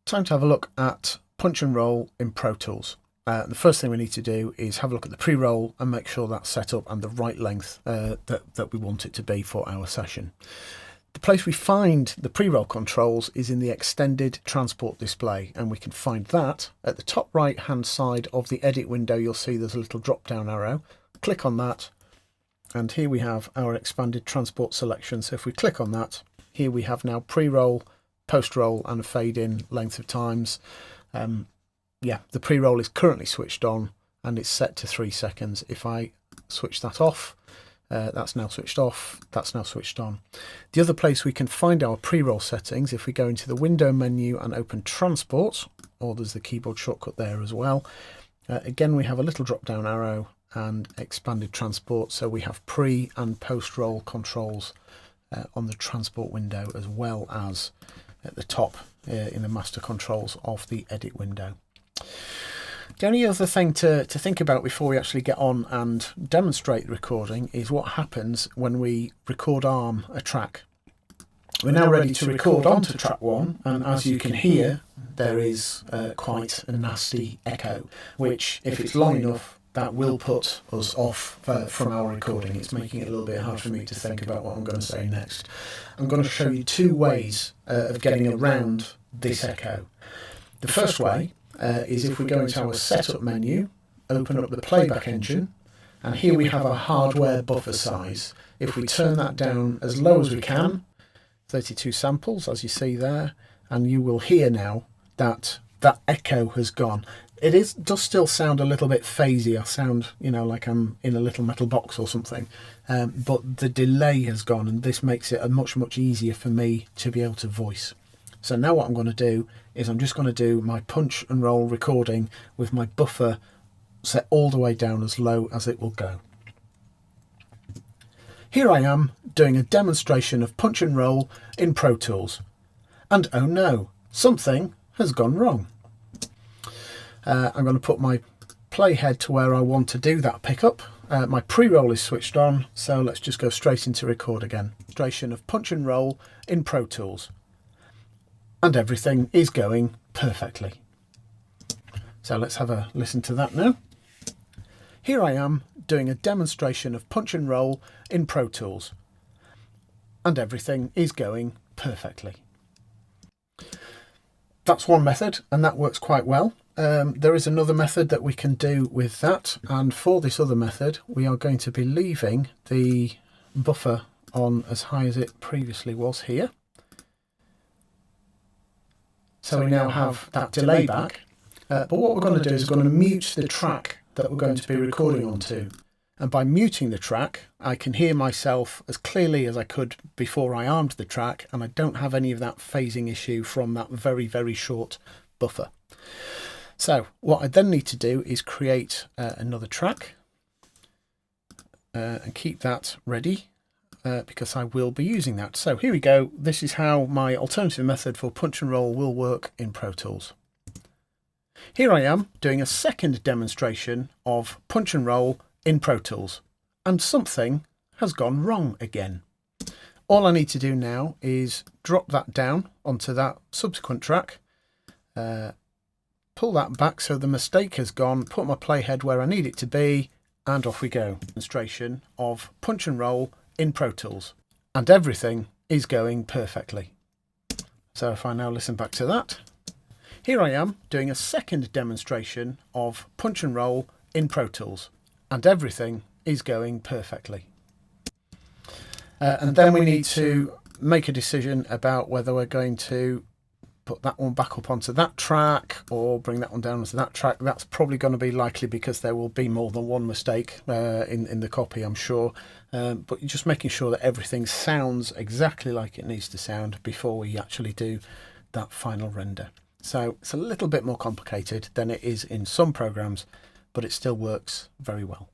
Time to have a look at punch and roll in ProTools. The first thing we need to do is have a look at the pre-roll and make sure that's set up and the right length that we want it to be for our session. The place we find the pre-roll controls is in the extended transport display, and we can find that at the top right hand side of the edit window. You'll see there's a little drop down arrow. Click on that and here we have our expanded transport selection. So if we click on that, here we have now pre-roll, post-roll and a fade in length of times. The pre-roll is currently switched on and it's set to 3 seconds. If I switch that off, that's now switched off, that's now switched on. The other place we can find our pre-roll settings, if we go into the window menu and open transport, or there's the keyboard shortcut there as well. Again, we have a little drop down arrow and expanded transport, so we have pre and post-roll controls on the transport window, as well as at the top in the master controls of the edit window. The only other thing to think about before we actually get on and demonstrate the recording is what happens when we record arm a track. We're now ready to record onto track 1, and as you can hear, there is quite a nasty echo, which, if it's long enough, that will put us off from our recording. It's making it a little bit hard for me to think about what I'm going to say next. I'm going to show you 2 ways of getting around this echo. The first way is if we go into our setup menu, open up the playback engine, and here we have our hardware buffer size. If we turn that down as low as we can, 32 samples as you see there, and you will hear now that that echo has gone. It does still sound a little bit phasey. I sound, like I'm in a little metal box or something, but the delay has gone, and this makes it much easier for me to be able to voice. So now what I'm going to do is I'm just going to do my punch and roll recording with my buffer set all the way down as low as it will go. Here I am doing a demonstration of punch and roll in ProTools. And oh no, something has gone wrong. I'm going to put my playhead to where I want to do that pickup. My pre-roll is switched on, so let's just go straight into record again. Demonstration of punch and roll in ProTools. And everything is going perfectly. So let's have a listen to that now. Here I am doing a demonstration of punch and roll in ProTools. And everything is going perfectly. That's one method, and that works quite well. There is another method that we can do with that, and for this other method we are going to be leaving the buffer on as high as it previously was here. So we now have that delay back, but what we're going to do is we're going to mute the track that we're going to be recording onto. And by muting the track, I can hear myself as clearly as I could before I armed the track, and I don't have any of that phasing issue from that very short buffer. So what I then need to do is create another track and keep that ready because I will be using that. So here we go. This is how my alternative method for punch and roll will work in ProTools. Here I am doing a second demonstration of punch and roll in ProTools, and something has gone wrong again. All I need to do now is drop that down onto that subsequent track, pull that back so the mistake has gone, put my playhead where I need it to be, and off we go. Demonstration of punch and roll in ProTools, and everything is going perfectly. So if I now listen back to that, here I am doing a second demonstration of punch and roll in ProTools, and everything is going perfectly. And then we need to make a decision about whether we're going to put that one back up onto that track or bring that one down onto that track. That's probably going to be likely because there will be more than one mistake in the copy, I'm sure. But you're just making sure that everything sounds exactly like it needs to sound before we actually do that final render. So it's a little bit more complicated than it is in some programs, but it still works very well.